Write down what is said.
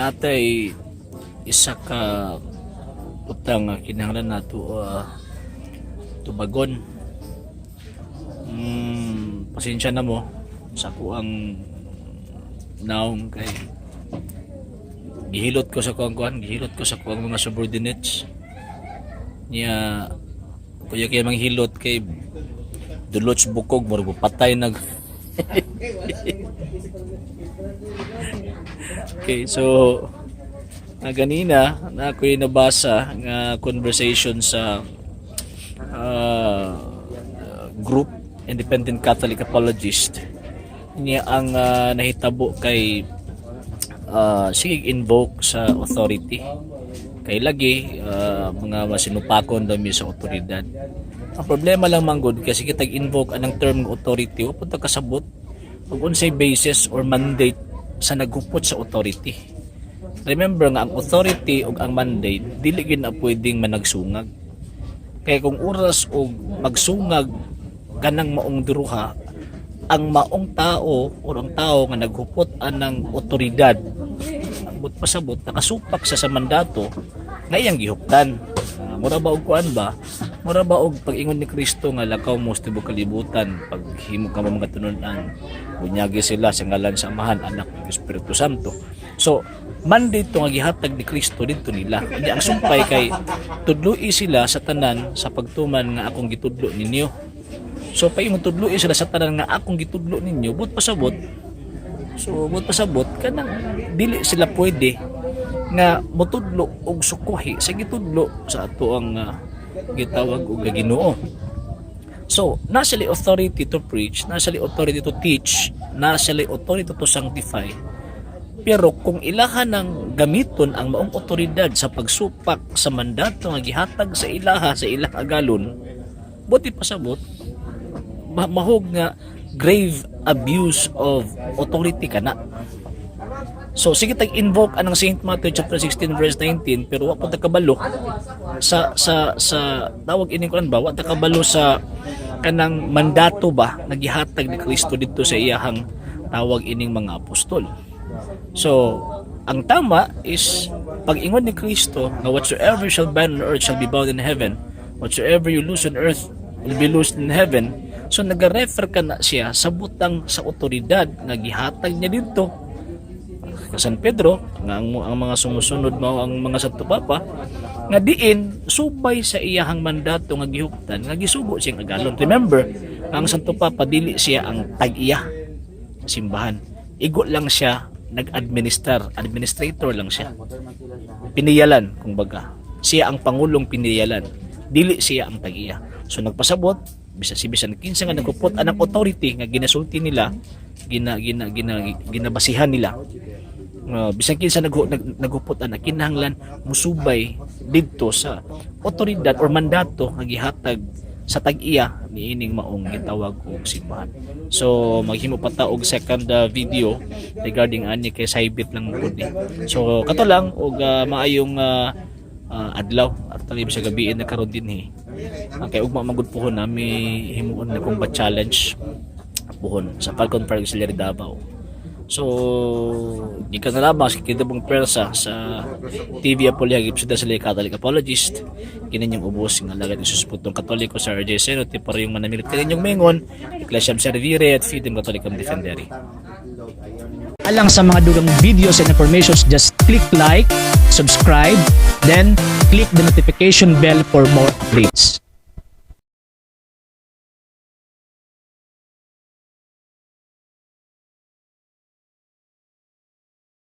natay isa ka utang nga kinahanglan nato tubagon. Pasensya na mo sa kuang naong kay gihilot ko sa kuang mga subordinates niya kuya kay manghilot kay dulots bukog mo patay nag okay, so ganina na ako'y nabasa nga conversation sa group Independent Catholic Apologist niya ang nahitabo kay sige invoke sa authority kay lagi mga masinupakon daw mi sa otoridad. Ang problema lang manggod kasi kitag invoke anang term ng authority o punta kasabot ug unsay basis or mandate sa naghupot sa authority. Remember nga ang authority ug ang mandate dili gyud na pwedeng managsungag. Kaya kung oras og magsungag kanang maong duruha, ang maong tao o ang tao nga naghupot anang otoridad ambot pasabot nakasupak sa mandato nga iyang gihuptan. Mura ba og kuan ba? Mura ba og pag-ingon ni Kristo nga lakaw mo sa tibuok kalibutan paghimo ka mga tunon-an bunyagi sila sa ngalan sa Amahan, Anak ug Espiritu Santo. So mandate to nga gihatag ni Kristo didto nila. Hindi ang sumpay kay tudloi sila sa tanan sa pagtuman nga akong gitudlo ninyo. So paingon tudloi sila sa tanan nga akong gitudlo ninyo but pasabot. So but pasabot kanang dili sila pwede nga motudlo og sukuhi sa gitudlo sa ato ang gitawag og Ginoo. So, nasa li authority to preach, nasa li authority to teach, nasa li authority to sanctify. Pero kung ilahan ng gamiton ang maong otoridad sa pagsupak sa mandato nga gihatag sa ilaha sa ilang agalon, buti pasabot mahog nga grave abuse of authority kana. So sige tag invoke anang Saint Matthew chapter 16 verse 19 pero wa pa ta kabalo sa tawag ining kuan ba wa ta kabalo sa kanang mandato ba nagihatag ni Kristo didto sa iyahang tawag ining mga apostol. So ang tama is pag-ingon ni Kristo nga whatsoever shall bind on earth shall be bound in heaven, whatsoever you loose on earth will be loosed in heaven. So nagarefer ka na siya sa butang sa otoridad nga gihatag niya didto San Pedro nga ang mga sumusunod mao ang mga Santo Papa nga diin subay sa iyahang mandato nga gihuptan nga gisugo siyang agalon. Remember, ang Santo Papa dili siya ang tag-iya simbahan. Igo lang siya administrator lang siya. Piniyalan kumbaga. Siya ang pangulong piniyalan. Dili siya ang tag-iya. So nagpasabot bisan kinsa nga nagupot anang authority nga ginasulti nila, ginabasihan nila. Bisan kinsa nagupot ana kinahanglan musubay didto sa otoridad or mandato nga gihatag sa tag-iya niining maong gitawag og simbahan. So maghimo pa ta og second video regarding ani kay saibit lang pud ni. So kato lang og maayong adlaw at talib sa gabi na karon dinhi. Kay ugma magud pohon nami himuon na kong challenge pohon sa Falcon Park Auxiliary Davao. So, di ka nalabang sa kitabong persa sa TV Apolyag Ipsida sa Catholic Apologist. Kininyong ubos ng alagad isusputong Katoliko sa RJ Senate para yung manamilit kaninyong mengon Ecclesiam Servire at Freedom Catholicum Defendere. Alang sa mga dugang videos and informations, just click like, subscribe, then click the notification bell for more updates.